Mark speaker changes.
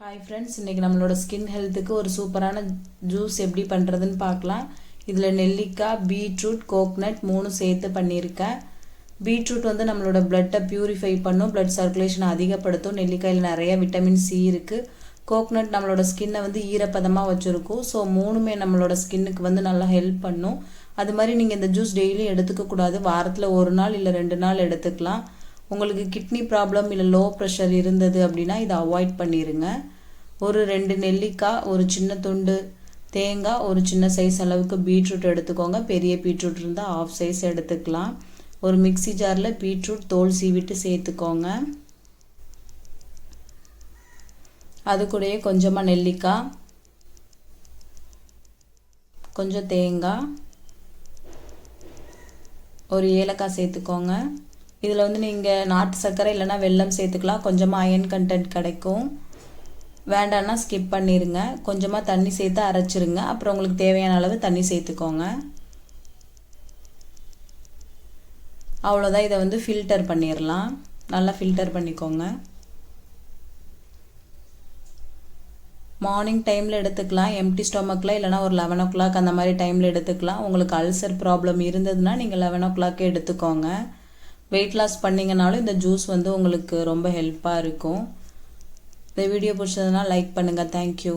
Speaker 1: Hi friends, இன்றைக்கி நம்மளோட skin ஹெல்த்துக்கு ஒரு சூப்பரான ஜூஸ் எப்படி பண்ணுறதுன்னு பார்க்கலாம். இதில் நெல்லிக்காய், பீட்ரூட், கோக்னட் 3 சேர்த்து பண்ணியிருக்கேன். பீட்ரூட் வந்து நம்மளோட பிளட்டை பியூரிஃபை பண்ணும், பிளட் சர்க்குலேஷனை அதிகப்படுத்தும். நெல்லிக்காயில் நிறைய விட்டமின் சி இருக்குது. கோக்னட் நம்மளோட ஸ்கின்னை வந்து ஈரப்பதமாக வச்சுருக்கும். ஸோ மூணுமே நம்மளோட ஸ்கின்னுக்கு வந்து நல்லா ஹெல்ப் பண்ணும். அது மாதிரி நீங்கள் இந்த ஜூஸ் டெய்லி எடுத்துக்கக்கூடாது. வாரத்தில் 1 நாள் இல்லை 2 நாள் எடுத்துக்கலாம். உங்களுக்கு கிட்னி ப்ராப்ளம் இல்லை லோ ப்ரெஷர் இருந்தது அப்படின்னா இதை அவாய்ட் பண்ணிடுங்க. ஒரு 2 நெல்லிக்காய், ஒரு சின்ன துண்டு தேங்காய், ஒரு சின்ன சைஸ் அளவுக்கு பீட்ரூட் எடுத்துக்கோங்க. பெரிய பீட்ரூட் இருந்தால் ஆஃப் சைஸ் எடுத்துக்கலாம். ஒரு மிக்சி ஜாரில் பீட்ரூட் தோல் சீவிட்டு சேர்த்துக்கோங்க. அது கூடயே கொஞ்சமாக நெல்லிக்காய், கொஞ்சம் தேங்காய், ஒரு ஏலக்காய் சேர்த்துக்கோங்க. இதில் வந்து நீங்கள் நாட்டு சர்க்கரை இல்லைனா வெல்லம் சேர்த்துக்கலாம். கொஞ்சமாக அயன் கண்டென்ட் கிடைக்கும். வேண்டான்னா ஸ்கிப் பண்ணிடுங்க. கொஞ்சமாக தண்ணி சேர்த்து அரைச்சிருங்க. அப்புறம் உங்களுக்கு தேவையான அளவு தண்ணி சேர்த்துக்கோங்க. அவ்வளோதான். இதை வந்து ஃபில்டர் பண்ணிடலாம். நல்லா ஃபில்டர் பண்ணிக்கோங்க. மார்னிங் டைமில் எடுத்துக்கலாம், எம்டி ஸ்டொமக்கில், இல்லைனா ஒரு 11 o'clock அந்த மாதிரி டைமில் எடுத்துக்கலாம். உங்களுக்கு அல்சர் ப்ராப்ளம் இருந்ததுன்னா நீங்கள் 11 o'clock எடுத்துக்கோங்க. வெயிட் லாஸ் பண்ணிங்கனாலும் இந்த ஜூஸ் வந்து உங்களுக்கு ரொம்ப ஹெல்ப்பாக இருக்கும். இந்த வீடியோ பிடிச்சதுன்னா லைக் பண்ணுங்கள். தேங்க்யூ.